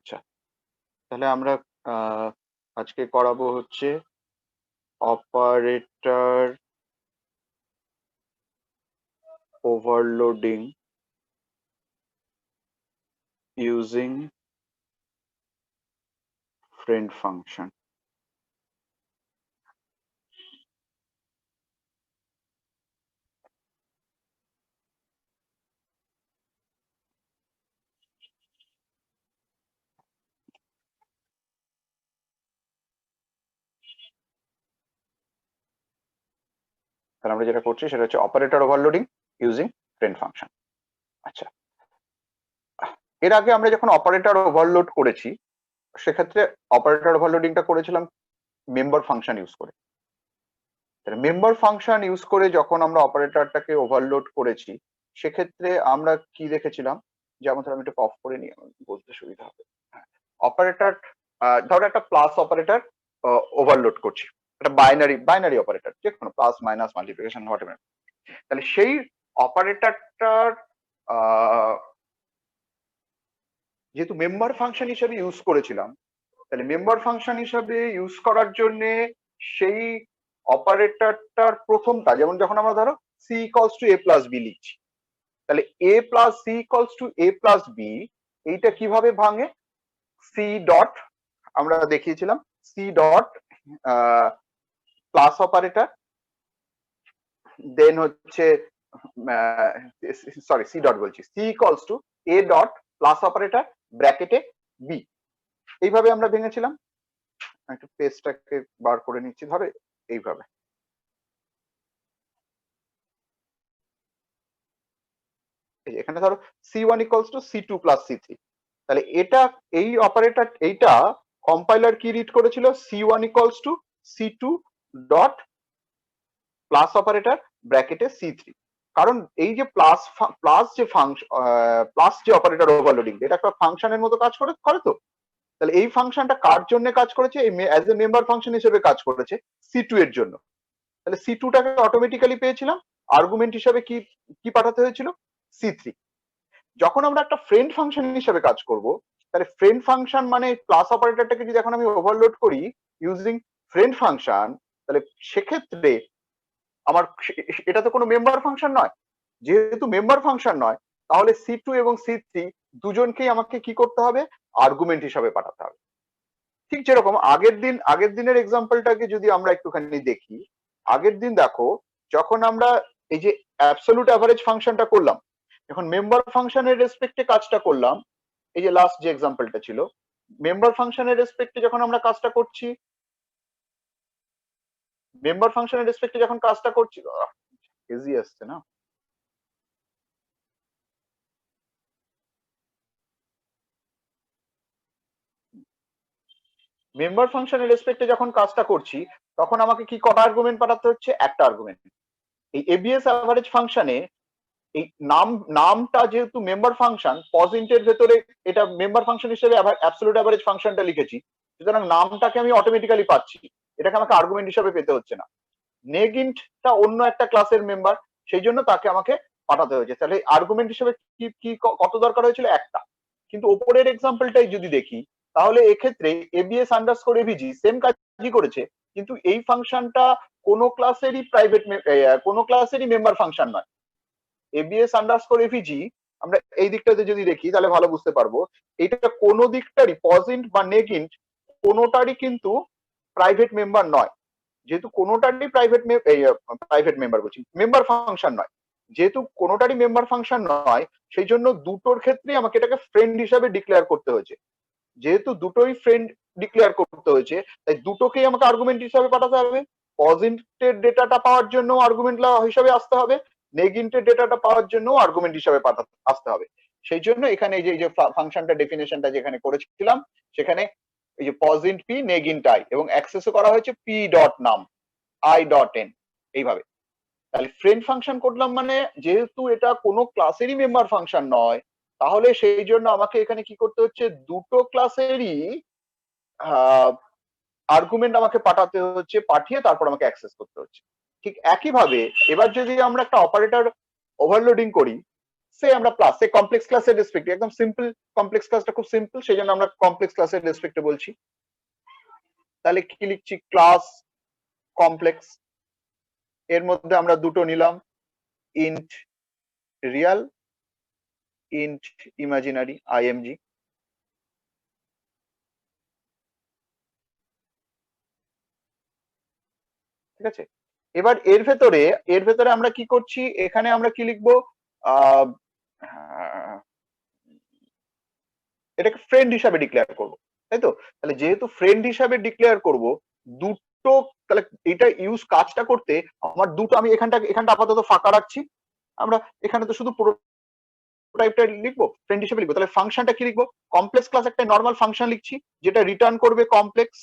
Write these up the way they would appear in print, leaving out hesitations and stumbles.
আচ্ছা, তাহলে আমরা আজকে করাবো হচ্ছে operator overloading using friend function. তাহলে আমরা যেটা করছি সেটা হচ্ছে operator overloading using friend function. আচ্ছা, এর আগে আমরা যখন অপারেটর ওভারলোড করেছি সেক্ষেত্রে অপারেটর ওভারলোডিংটা করেছিলাম মেম্বার ফাংশন ইউজ করে। মেম্বার ফাংশন ইউজ করে যখন আমরা অপারেটরটাকে ওভারলোড করেছি সেক্ষেত্রে আমরা কি দেখেছিলাম, যেমন ধর আমি একটু অফ করে নিই, আমার বলতে সুবিধা হবে। অপারেটর ধরো একটা প্লাস অপারেটর ওভারলোড করছি, একটা বাইনারি অপারেটর, যে কোনো প্লাস মাইনাস মাল্টিপ্লিকেশন হোয়াটএভার। তাহলে সেই অপারেটরটার যেহেতু মেম্বার ফাংশন হিসেবে ইউজ করেছিলাম, তাহলে মেম্বার ফাংশন হিসাবে ইউজ করার জন্য সেই অপারেটরটার প্রথমটা, যেমন যখন আমরা ধরো C equals to A plus B লিখছি, তাহলে A plus C equals to A plus B, এইটা কিভাবে ভাঙে? সি ডট, আমরা দেখিয়েছিলাম C dot plus operator, then হচ্ছে সরি সি ডট বলছি, C equals to A dot plus operator ব্র্যাকেটে বি, এইভাবে আমরা ভেঙেছিলাম। একটু পেজটাকে বার করে নিচ্ছি, ধরো এইভাবে। এখানে ধরো C one equals to C two plus C three, তাহলে এটা এই অপারেটর এইটা কম্পাইলার কি রিড করেছিল? C one equals to C two dot plus operator ব্র্যাকেটে সি থ্রি। কারণ এই যে প্লাস যে ফাংশন, প্লাস যে অপারেটর ওভারলোডিং, এটা একটা ফাংশনের মতো কাজ করে তো। তাহলে এই ফাংশনটা কার জন্য কাজ করেছে? অ্যাজ এ মেম্বার ফাংশন হিসেবে কাজ করেছে সি টু এর জন্য। তাহলে সি টুটাকে অটোমেটিক্যালি পেয়েছিলাম, আর্গুমেন্ট হিসাবে কি কি পাঠাতে হয়েছিল? C three. যখন আমরা একটা ফ্রেন্ড ফাংশন হিসেবে কাজ করব, তাহলে ফ্রেন্ড ফাংশন মানে প্লাস অপারেটরটাকে যদি এখন আমি ওভারলোড করি ইউজিং ফ্রেন্ড ফাংশন, তাহলে সেক্ষেত্রে আমার এটা তো কোনো মেম্বার ফাংশন নয়। যেহেতু মেম্বার ফাংশন নয়, তাহলে সি টু এবং সি থ্রি দুজনকেই আমাকে কি করতে হবে? আর্গুমেন্ট হিসাবে পাঠাতে হবে। ঠিক যেরকম আগের দিনের এক্সাম্পলটাকে যদি আমরা একটুখানি দেখি, আগের দিন দেখো যখন আমরা এই যে অ্যাবসলিউট অ্যাভারেজ ফাংশনটা করলাম, এখন মেম্বার ফাংশনের রেসপেক্টে কাজটা করলাম, এই যে লাস্ট যে এক্সাম্পলটা ছিল, মেম্বার ফাংশনের রেসপেক্টে যখন আমরা কাজটা করছি, মেম্বার ফাংশনের রেসপেক্টে যখন কাজটা করছি, ইজি আসছে না? মেম্বার ফাংশনের রেসপেক্টে যখন কাজটা করছি, তখন আমাকে কি কটা আর্গুমেন্ট পাঠাতে হচ্ছে? একটা আর্গুমেন্ট। এই এবিএস অ্যাভারেজ ফাংশনে এই নামটা যেহেতু মেম্বার ফাংশন, পজিন্টের ভেতরে এটা মেম্বার ফাংশন হিসেবে অ্যাবসলিউট অ্যাভারেজ ফাংশনটা লিখেছি, সুতরাং নামটাকে আমি অটোমেটিক্যালি পাচ্ছি, এটাকে আমাকে আর্গুমেন্ট হিসেবে পেতে হচ্ছে না। নেগিন্টটা অন্য একটা ক্লাসের মেম্বার, সেই জন্য তাকে আমাকে পাঠাতে হয়েছে। তাহলে আর্গুমেন্ট হিসেবে কি কি কত দরকার হয়েছিল? একটা। কিন্তু ওপরের এক্সাম্পলটাই যদি দেখি, তাহলে এক্ষেত্রে এবিএস আন্ডারস্কোর এভিজি সেম কাজই করেছে, কিন্তু এই ফাংশনটা কোনো ক্লাসেরই কোনো ক্লাসেরই মেম্বার ফাংশন নয়। এবিএস আন্ডারস্কোর এভিজি আমরা এই দিকটাতে যদি দেখি তাহলে ভালো বুঝতে পারবো, এটা কোনো দিকটারই পজিন্ট বা নেগিন্ট কোনোটারই কিন্তু প্রাইভেট মেম্বার নয়। যেহেতু কোনোটারই প্রাইভেট মেম্বার বলছি, মেম্বার ফাংশন নয়, যেহেতু কোনোটারই মেম্বার ফাংশন নয়, সেই জন্য দুটোর ক্ষেত্রেই আমাকে এটাকে ফ্রেন্ড হিসাবে ডিক্লেয়ার করতে হয়েছে। যেহেতু দুটোই ফ্রেন্ড ডিক্লেয়ার করতে হয়েছে, তাই দুটোকেই আমাকে আর্গুমেন্ট হিসাবে পাঠাতে হবে। পজিটিভ ডেটাটা পাওয়ার জন্য আর্গুমেন্ট হিসাবে আসতে হবে, নেগেটিভ ডেটাটা পাওয়ার জন্য আর্গুমেন্ট হিসাবে আসতে হবে। সেই জন্য এখানে এই যে ফাংশনটা ডেফিনেশনটা যেখানে করেছিলাম, সেখানে এই যে পজিন্ট পি নেগিন্ট আই এবং অ্যাক্সেসও করা হয়েছে পি ডট নাম আই ডট এন, এইভাবে। তাহলে ফ্রেন্ড ফাংশন করলাম মানে, যেহেতু এটা কোনো ক্লাসেরই মেম্বার ফাংশন নয়, তাহলে সেই জন্য আমাকে এখানে কি করতে হচ্ছে? দুটো ক্লাসেরই আর্গুমেন্ট আমাকে পাঠাতে হচ্ছে, পাঠিয়ে তারপর আমাকে অ্যাক্সেস করতে হচ্ছে। ঠিক একইভাবে এবার যদি আমরা একটা অপারেটর ওভারলোডিং করি, সে আমরা প্লাস, সে কমপ্লেক্স ক্লাসের রেসপেক্টে, একদম সিম্পল, কমপ্লেক্স ক্লাসটা খুব সিম্পল, সেই জন্য আমরা কমপ্লেক্স ক্লাসের রেসপেক্টে বলছি। তাহলে কি লিখছি, ক্লাস কমপ্লেক্স, এর মধ্যে আমরা দুটো নিলাম, int Real, int imaginary, IMG. ঠিক আছে, এবার এর ভেতরে আমরা কি করছি, এখানে আমরা কি লিখবো, আহ এটাকে ফ্রেন্ড হিসাবে ডিক্লেয়ার করব, তাই তো? তাহলে যেহেতু ফ্রেন্ড হিসাবে ডিক্লেয়ার করব, দুটো, তাহলে এটা ইউজ কাজটা করতে আমার দুটো, আমি এখানটা আপাতত ফাঁকা রাখছি, আমরা এখানে তো শুধু প্রোটোটাইপটা লিখবো, ফ্রেন্ড হিসেবে লিখবো। তাহলে ফাংশনটা কি লিখবো, কমপ্লেক্স ক্লাস একটা নর্মাল ফাংশন লিখছি যেটা রিটার্ন করবে কমপ্লেক্স।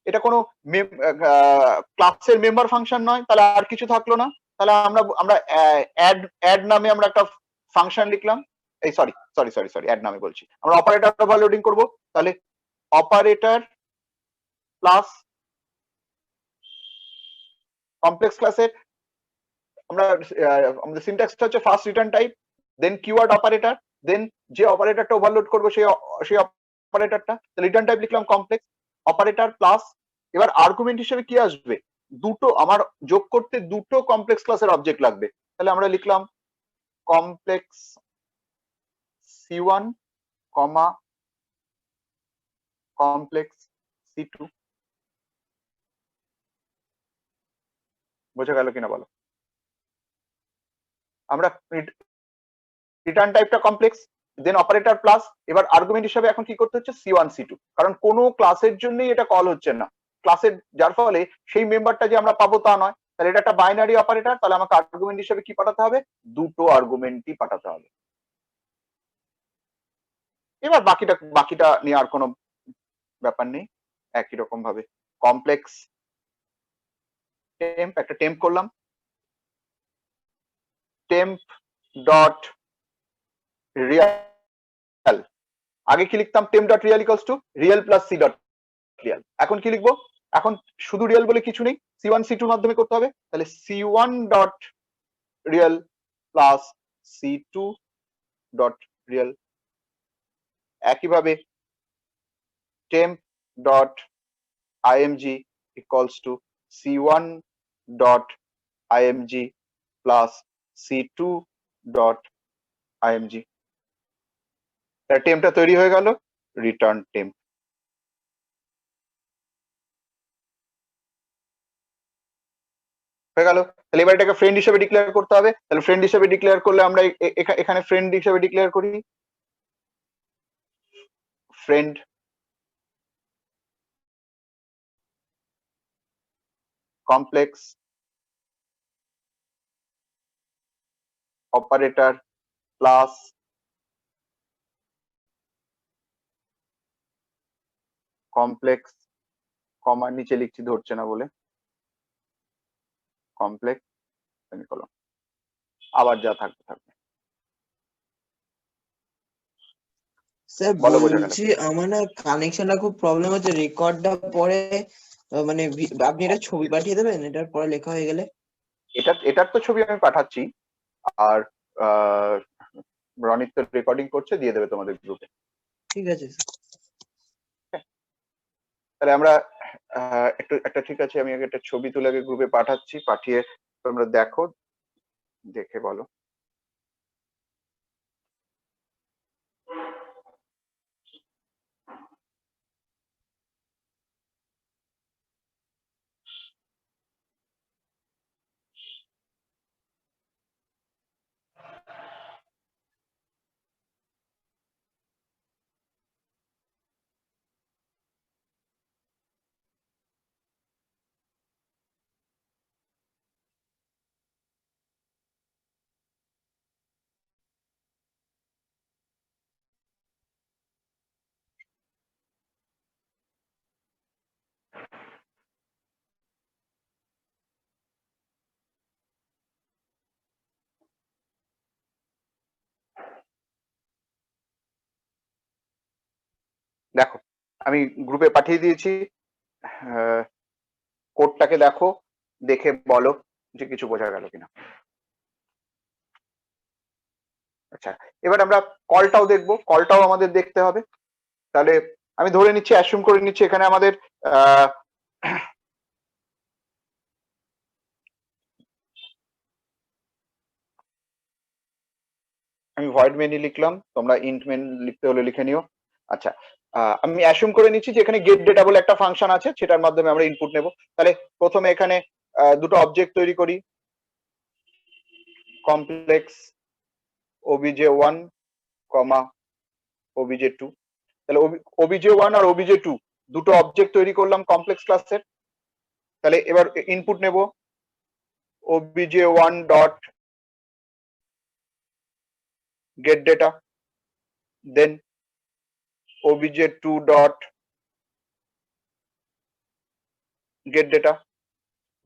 এটা কোনো ক্লাসের মেম্বার ফাংশন নয়, তাহলে আর কিছু থাকলো না। তাহলে আমরা অ্যাড নামে আমরা একটা ফাংশন লিখলাম, এই সরি অ্যাড নামে বলছি, আমরা অপারেটর ওভারলোডিং করব। তাহলে অপারেটর প্লাস কমপ্লেক্স ক্লাসের আমাদের সিনট্যাক্সটা হচ্ছে ফার্স্ট রিটার্ন টাইপ, দেন কিওয়ার্ড অপারেটর, দেন যে অপারেটরটা ওভারলোড করবো সেই অপারেটরটা, রিটার্ন টাইপ লিখলাম কমপ্লেক্স অপারেটর প্লাস। এবার আর্গুমেন্ট হিসেবে কি আসবে, দুটো আমার যোগ করতে দুটো কমপ্লেক্স ক্লাসের অবজেক্ট লাগবে, তাহলে আমরা লিখলাম কমপ্লেক্স C1 কমা কমপ্লেক্স C2। বোঝা গেল কিনা বলো? আমরা রিটার্ন টাইপটা কমপ্লেক্স, দেন অপারেটর প্লাস, এবার আর্গুমেন্ট হিসেবে এখন কি করতে হচ্ছে, C1 C2, কারণ কোনো ক্লাসের জন্যই এটা কল হচ্ছে না ক্লাসের, যার ফলে সেই মেম্বারটা যে আমরা পাবো তা নয়। তাহলে এটা একটা বাইনারি অপারেটর, তাহলে আমাকে আর্গুমেন্ট হিসেবে কি পাঠাতে হবে, দুটো আর্গুমেন্টই পাঠাতে হবে। এবার বাকিটা নিয়ে আর কোনো ব্যাপার নেই, একই রকম ভাবে কমপ্লেক্স টেম্প, একটা টেম্প করলাম, টেম্প ডট রিয়াল, আগে কি লিখতাম, temp dot real equals to real plus C dot real. এখন কি লিখবো, এখন শুধু রিয়াল বলে কিছু নেই, C1 C2 মাধ্যমে করতে হবে, তাহলে C1 dot real plus C2 dot real. একইভাবে temp dot IMG equals to C1 dot IMG plus C2 dot IMG. টেম্পটা তৈরি হয়ে গেল, রিটার্ন টেম্প। হয়ে গেল, তাহলে এবার এটাকে ফ্রেন্ড হিসেবে ডিক্লেয়ার করতে হবে। তাহলে ফ্রেন্ড হিসেবে ডিক্লেয়ার করলে আমরা এখানে ফ্রেন্ড হিসেবে ডিক্লেয়ার করি, friend complex operator plus complex, কমার নিচে লিখছি ধরছে না বলে, কমপ্লেক্স সেমিকোলন, আবার যা থাকবে থাকবে। স্যার বলো, বোঝা গেল? বলছি আমার না কানেকশনটা খুব প্রবলেম হচ্ছে, রেকর্ডটা পরে মানে আপনি এটা ছবি পাঠিয়ে দেবেন এটার পরে লেখা হয়ে গেলে? এটার তো ছবি আমি পাঠাচ্ছি, আর রনিত তো রেকর্ডিং করছে, দিয়ে দেবে তোমাদের গ্রুপে। ঠিক আছে তাহলে আমরা একটা, ঠিক আছে, আমি আগে একটা ছবি তুলে আগে গ্রুপে পাঠাচ্ছি, পাঠিয়ে তোমরা দেখো, দেখে বলো। দেখো, আমি গ্রুপে পাঠিয়ে দিয়েছি, কোডটাকে দেখো, দেখে বলো যে কিছু বোঝা গেল কিনা। আচ্ছা, এবার আমরা কলটাও দেখবো, কলটাও আমাদের দেখতে হবে। তাহলে আমি ধরে নিচ্ছি, অ্যাসিউম করে নিচ্ছি এখানে আমাদের আহ আমি ভয়েড মেনি লিখলাম, তোমরা ইন্ট মেন লিখতে হলে লিখে নিও। আচ্ছা, আমি অ্যাসিউম করে নিচ্ছি যে এখানে গেট ডেটা বলে একটা ফাংশন আছে, সেটার মাধ্যমে আমরা ইনপুট নেব। তাহলে প্রথমে এখানে দুটো অবজেক্ট তৈরি করি, কমপ্লেক্স obj1 কমা obj2। তাহলে obj1 আর obj2 দুটো অবজেক্ট তৈরি করলাম কমপ্লেক্স ক্লাসের। তাহলে এবার ইনপুট নেব obj1 dot get data, then obj2 dot get data,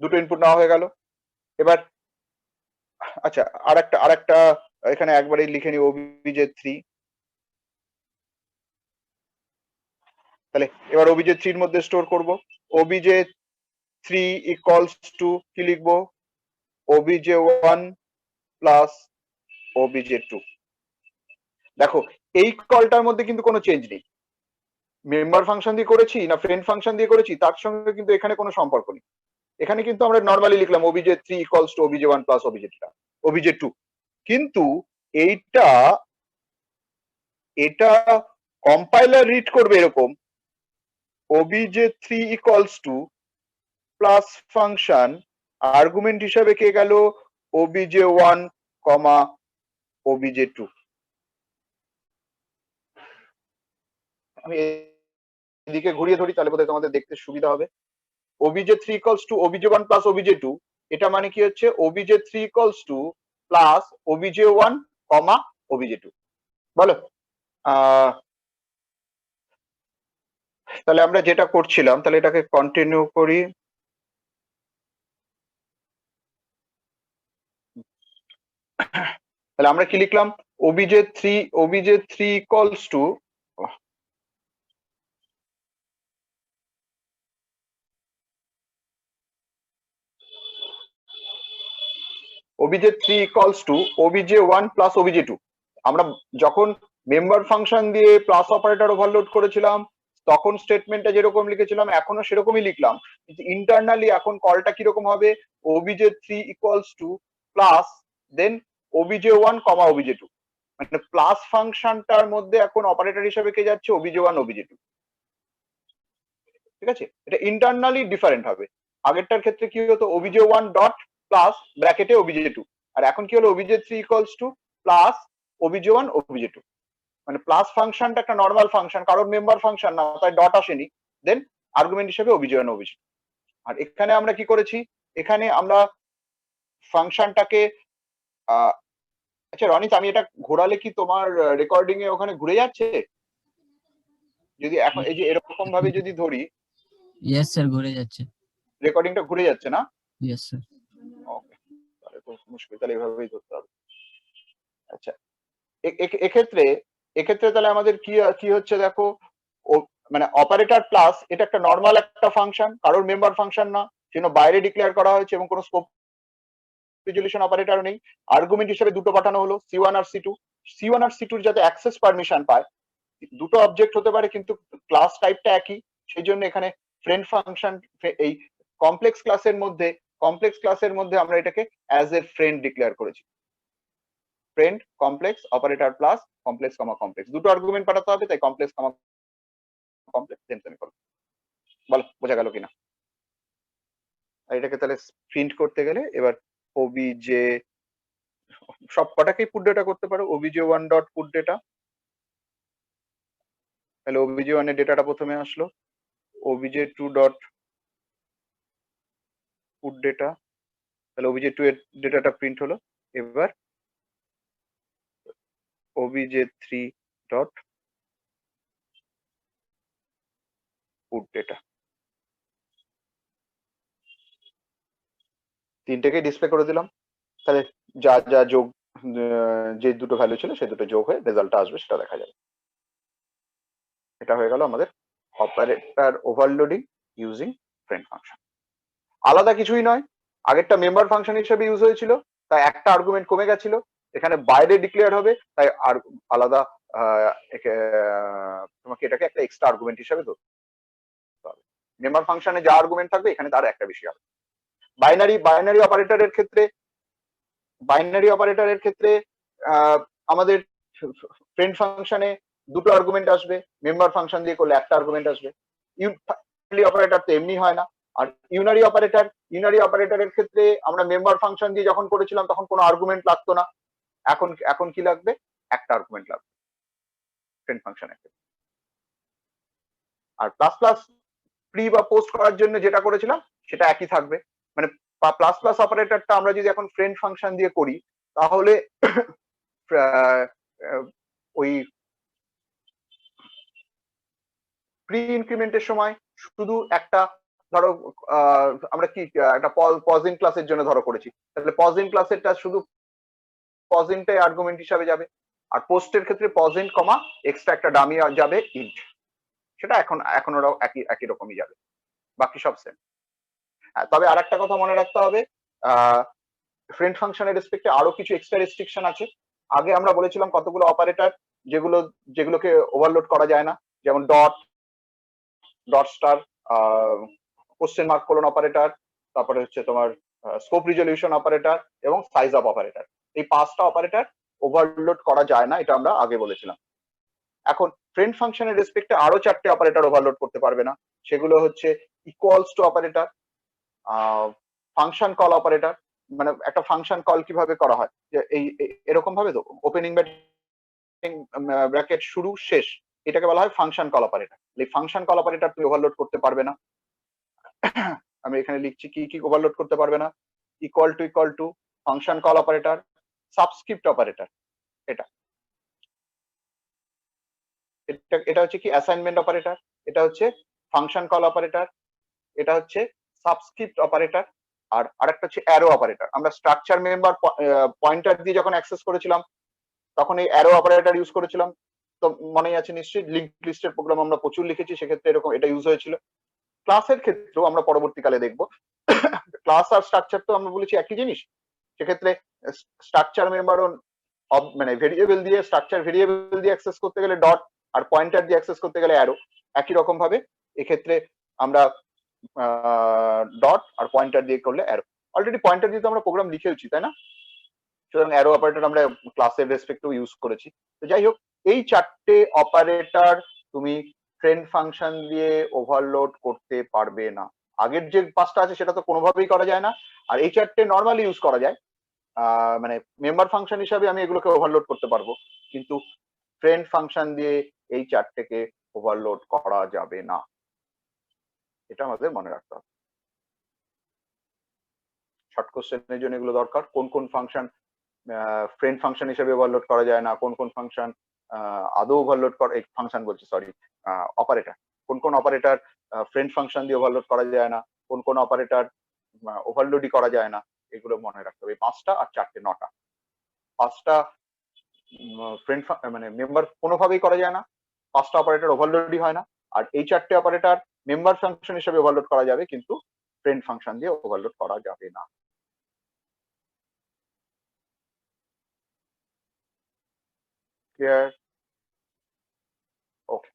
দুটো ইনপুট নেওয়া হয়ে গেল। এবার আচ্ছা, আরেকটা এখানে একবারই লিখে নিই obj3। তাহলে এবার obj3 এর মধ্যে স্টোর করব, obj3 ইকুয়ালস টু কি লিখবো, obj1 প্লাস obj2। দেখো এই কলটার মধ্যে কিন্তু কোনো চেঞ্জ নেই, মেম্বার ফাংশন দিয়ে করেছি না ফ্রেন্ড ফাংশন দিয়ে করেছি তার সঙ্গে কিন্তু এখানে কোনো সম্পর্ক নেই। এখানে কিন্তু আমরা নর্মালি লিখলাম obj3 equals two obj1 plus obj2। কিন্তু এটা কম্পাইলার রিড করবে এরকম, obj3 equals to plus function, argument হিসাবে কে গেল obj1 কমা obj2। আমি এদিকে ঘুরিয়ে ধরি, তাহলে বোধহয় তোমাদের দেখতে সুবিধা হবে। obj3 equals two obj1 plus obj2, এটা মানে কি হচ্ছে obj3 equals to plus obj1 comma obj2। বলো তাহলে আমরা যেটা করছিলাম, তাহলে এটাকে কন্টিনিউ করি। তাহলে আমরা কি লিখলাম, obj3 equals two obj3 equals two obj1 plus obj2। আমরা যখন মেম্বার ফাংশন দিয়ে প্লাস অপারেটর ওভারলোড করেছিলাম তখন স্টেটমেন্টটা যেরকম লিখেছিলাম এখনো সেরকমই লিখলাম, কিন্তু ইন্টারনালি এখন কলটা কিরকম হবে, obj3 equals to plus then obj1 comma obj2। মানে প্লাস ফাংশনটার মধ্যে এখন অপারেটর হিসেবে কে যাচ্ছে obj1 obj2। ঠিক আছে, এটা ইন্টারনালি ডিফারেন্ট হবে। আগেরটার ক্ষেত্রে কি হতো obj1 ডট প্লাস ব্র্যাকেটে obj2, আর এখন কি হলো obj3 equals to plus obj1 obj2। মানে প্লাস ফাংশনটা একটা নর্মাল ফাংশন, কারণ মেম্বার ফাংশন না, তাই ডট আসেনি, দেন আর্গুমেন্ট হিসেবে obj1 obj2। আর এখানে আমরা কি করেছি, এখানে আমরা ফাংশনটাকে আচ্ছা রনিত, আমি এটা ঘোরালে কি তোমার রেকর্ডিং এ ওখানে ঘুরে যাচ্ছে? যদি এখন এই যে এরকম ভাবে যদি ধরি, ইয়েস স্যার ঘুরে যাচ্ছে। রেকর্ডিংটা ঘুরে যাচ্ছে না? Yes sir. ওকে, তাহলে তো মুশকিল, তাহলে এভাবেই ধরতে হবে। আচ্ছা, এক্ষেত্রে তাহলে আমাদের কি হচ্ছে দেখো, মানে অপারেটর প্লাস এটা একটা নর্মাল একটা ফাংশন, কারোর মেম্বার ফাংশন না, সেজন্য বাইরে ডিক্লেয়ার করা হয়েছে এবং কোনো স্কোপ রেজুলেশন অপারেটর নেই। আর্গুমেন্ট হিসেবে দুটো পাঠানো হলো c1 আর c2 যাতে অ্যাক্সেস পারমিশন পায়। দুটো অবজেক্ট হতে পারে কিন্তু ক্লাস টাইপটা একই, সেই জন্য এখানে ফ্রেন্ড ফাংশন, এই কমপ্লেক্স ক্লাসের মধ্যে আমরা এটাকে অ্যাজ এ ফ্রেন্ড ডিক্লেয়ার করেছি। Friend complex operator plus complex comma complex, দুটো আর্গুমেন্ট পাঠাতে হবে, তাই কমপ্লেক্স কমা কমপ্লেক্স সেমিকোলন। বলো বোঝা গেল কিনা? আর এটাকে তাহলে প্রিন্ট করতে গেলে এবার obj সব কটাকেই পুট ডেটা করতে পারো, obj1 ডট পুট ডেটা। তাহলে obj1 এর ডেটাটা প্রথমে আসলো, obj2 ডট পুট ডেটা, তাহলে obj2 এর ডেটাটা প্রিন্ট হলো। এবার obj3 ডট পুট ডেটা, তিনটেকে ডিসপ্লে করে দিলাম। তাহলে যা যা যোগ, যে দুটো ভ্যালু ছিল সেই দুটো যোগ হয়ে রেজাল্টটা আসবে সেটা দেখা যাবে। এটা হয়ে গেল আমাদের operator overloading using friend function. আলাদা কিছুই নয়, আগেরটা মেম্বার ফাংশন হিসেবে ইউজ হয়েছিল, তাই একটা আর্গুমেন্ট কমে গেছিল, এখানে বাইরে ডিক্লেয়ার হবে, তাই আর আলাদা তোমাকে এটাকে একটা এক্সট্রা আর্গুমেন্ট হিসাবে ধরতে হবে। মেম্বার ফাংশনে যা আর্গুমেন্ট থাকবে এখানে তার একটা বেশি হবে। বাইনারি অপারেটরের ক্ষেত্রে আমাদের ফ্রেন্ড ফাংশনে দুটো আর্গুমেন্ট আসবে, মেম্বার ফাংশন দিয়ে করলে একটা আর্গুমেন্ট আসবে। অপারেটর তো এমনি হয় না। আর ইউনারি অপারেটরের ক্ষেত্রে আমরা মেম্বার ফাংশন দিয়ে যখন করেছিলাম তখন কোনো আর্গুমেন্ট লাগতো না, এখন কি লাগবে, একটা আর্গুমেন্ট লাগবে ফ্রেন্ড ফাংশনের ক্ষেত্রে। আর প্লাস প্লাস প্রি বা পোস্ট করার জন্য যেটা করেছিলাম সেটা একই থাকবে। মানে প্লাস প্লাস অপারেটরটা আমরা যদি এখন ফ্রেন্ড ফাংশন দিয়ে করি তাহলে ওই প্রি ইনক্রিমেন্টের সময় শুধু একটা, ধরো আমরা কি একটা পজিং ক্লাসের জন্য ধরো করেছি, তাহলে পজিং ক্লাসেরটা শুধু পজিংটাই আর্গুমেন্ট হিসাবে যাবে। আর পোস্টের ক্ষেত্রে পজিন্ট কমা এক্সট্রা একটা ডামি যাবে ইন্ট, সেটা এখন ওরাও একই রকমই যাবে, বাকি সব সেম। তবে আর একটা কথা মনে রাখতে হবে, ফ্রেন্ড ফাংশনের রেসপেক্টে আরো কিছু এক্সট্রা রেস্ট্রিকশন আছে। আগে আমরা বলেছিলাম কতগুলো অপারেটর যেগুলোকে ওভারলোড করা যায় না, যেমন dot star, question mark colon operator, তারপরে হচ্ছে তোমার স্কোপ রিজলিউশন অপারেটর এবং সাইজ আপ অপারেটর। এই 5টা অপারেটর ওভারলোড করা যায় না, এটা আমরা আগে বলেছিলাম। এখন ফ্রেন্ড ফাংশনের রেসপেক্টে আরো 4টে অপারেটর ওভারলোড করতে পারবে না, সেগুলো হচ্ছে equals to operator, function call operator. মানে একটা ফাংশন কল কিভাবে করা হয়, যে এরকম ভাবে তো ওপেনিং ব্র্যাকেট শুরু শেষ, এটাকে বলা হয় ফাংশন কল অপারেটর। এই ফাংশন কল অপারেটর তুমি ওভারলোড করতে পারবে না। আমি এখানে লিখছি কি কি ওভারলোড করতে পারবে না: equal to function call operator, subscript operator, এটা হচ্ছে কি অ্যাসাইনমেন্ট অপারেটর, এটা হচ্ছে ফাংশন কল অপারেটর, এটা হচ্ছে সাবস্ক্রিপ্ট অপারেটর, আর আরেকটা হচ্ছে অ্যারো অপারেটর। আমরা স্ট্রাকচার মেম্বার পয়েন্টার দিয়ে যখন অ্যাক্সেস করেছিলাম তখন এই অ্যারো অপারেটর ইউজ করেছিলাম, তো মনেই আছে নিশ্চয়ই। লিঙ্ক লিস্টের প্রোগ্রাম আমরা প্রচুর লিখেছি, সেক্ষেত্রে এরকম এটা ইউজ হয়েছিল। ক্লাসের ক্ষেত্রেও আমরা পরবর্তীকালে দেখবো, ক্লাস আর স্ট্রাকচার তো আমরা বলেছি একই জিনিস। সেক্ষেত্রে স্ট্রাকচার মেম্বার মানে ভেরিয়েবল দিয়ে, স্ট্রাকচার ভেরিয়েবল দিয়ে অ্যাক্সেস করতে গেলে ডট, আর পয়েন্টার দিয়ে অ্যাক্সেস করতে গেলে অ্যারো। একই রকম ভাবে এক্ষেত্রে আমরা ডট আর পয়েন্টার দিয়ে করলে অ্যারো। অলরেডি পয়েন্টার দিয়ে তো আমরা প্রোগ্রাম লিখেছি, তাই না? সুতরাং অ্যারো অপারেটর আমরা ক্লাসের রেসপেক্টেও ইউজ করেছি। তো যাই হোক, এই 4টে অপারেটর তুমি ফ্রেন্ড ফাংশন দিয়ে ওভারলোড করতে পারবে না। আগের যে 5টা আছে সেটা তো কোনোভাবেই করা যায় না, আর এই 4টে নর্মালি ইউজ করা যায়। মানে মেম্বার ফাংশন হিসাবে আমি এগুলোকে ওভারলোড করতে পারবো, কিন্তু ফ্রেন্ড ফাংশন দিয়ে এই 4টেকে ওভারলোড করা যাবে না, এটা আমাদের মনে রাখতে হবে। শর্ট কোশ্চেনের জন্য এগুলো দরকার। কোন কোন ফাংশন ফ্রেন্ড ফাংশন হিসেবে ওভারলোড করা যায় না, কোন কোন ফাংশন আদৌ ওভারলোড করে, ফাংশন বলছি সরি, অপারেটর, কোন কোন অপারেটর ফ্রেন্ড ফাংশন দিয়ে ওভারলোড করা যায় না, কোন কোন অপারেটর ওভারলোডই করা যায় না, এগুলো মনে রাখতে হবে। 5টা আর 4টে 9টা। 5টা ফ্রেন্ড মানে মেম্বার কোনোভাবেই করা যায় না, 5টা অপারেটর ওভারলোডই হয় না, আর এই 4টে অপারেটর মেম্বার ফাংশন হিসেবে ওভারলোড করা যাবে, কিন্তু ফ্রেন্ড ফাংশন দিয়ে ওভারলোড করা যাবে না। ক্লিয়ার? ওকে।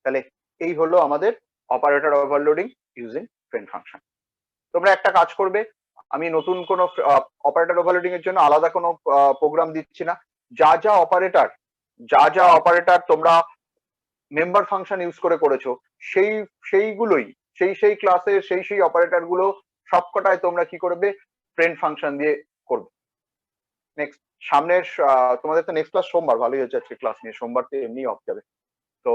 তাহলে এই হলো আমাদের operator overloading using friend function. তোমরা একটা কাজ করবে, আমি নতুন কোনো অপারেটর ওভারলোডিং এর জন্য আলাদা কোনো প্রোগ্রাম দিচ্ছি না। যা যা অপারেটর তোমরা মেম্বার ফাংশন ইউজ করে করেছো, সেইগুলোই সেই ক্লাসের সেই অপারেটর গুলো সবকটাই তোমরা কি করবে, ফ্রেন্ড ফাংশন দিয়ে করবে। নেক্সট সামনের তোমাদের তো নেক্সট ক্লাস সোমবার, ভালোই হচ্ছে আজকে ক্লাস নিয়ে, সোমবার তো এমনি অফ যাবে। তো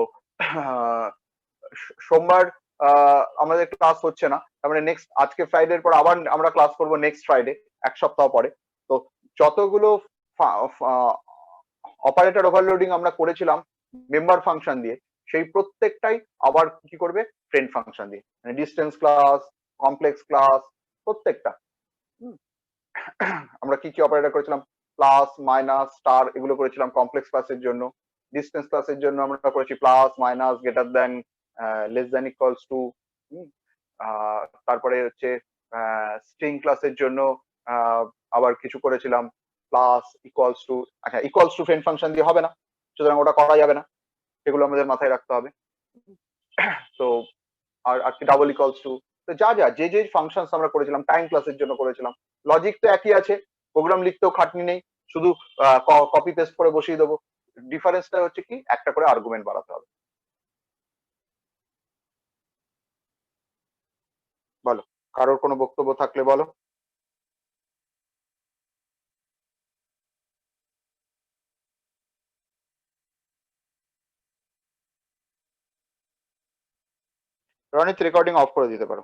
সোমবার আমাদের ক্লাস হচ্ছে না, তার মানে নেক্সট আজকে ফ্রাইডের পর আবার আমরা ক্লাস করব নেক্সট ফ্রাইডে, এক সপ্তাহ পরে। তো যতগুলো অপারেটর ওভারলোডিং আমরা করেছিলাম মেম্বার ফাংশন দিয়ে, সেই প্রত্যেকটাই আবার কি করবে, ফ্রেন্ড ফাংশন দিয়ে। মানে ডিস্টেন্স ক্লাস, কমপ্লেক্স ক্লাস, প্রত্যেকটা। আমরা কি কি অপারেটর করেছিলাম, প্লাস মাইনাস স্টার, এগুলো করেছিলাম কমপ্লেক্স ক্লাসের জন্য। ডিস্টেন্স ক্লাসের জন্য আমরা করেছি plus minus greater than less than equals to. তারপরে হচ্ছে স্ট্রিং ক্লাসের জন্য আবার কিছু করেছিলাম, প্লাস ইকুয়ালস টু, আচ্ছা ইকুয়ালস টু ফ্রেন্ড ফাংশন দিয়ে হবে না, সুতরাং ওটা করা যাবে না, সেগুলো আমাদের মাথায় রাখতে হবে। তো আর আর কি ডাবল ইকুয়ালস টু, তো যা যা যে যে ফাংশনস আমরা করেছিলাম, টাইম ক্লাসের জন্য করেছিলাম, লজিক তো একই আছে, প্রোগ্রাম লিখতেও খাটনি নেই, শুধু কপি পেস্ট করে বসিয়ে দেবো। ডিফারেন্সটা হচ্ছে কি একটা করে আর্গুমেন্ট বাড়াতে হবে। বলো, কারোর কোনো বক্তব্য থাকলে বলো। রনিত রেকর্ডিং অফ করে দিতে পারো।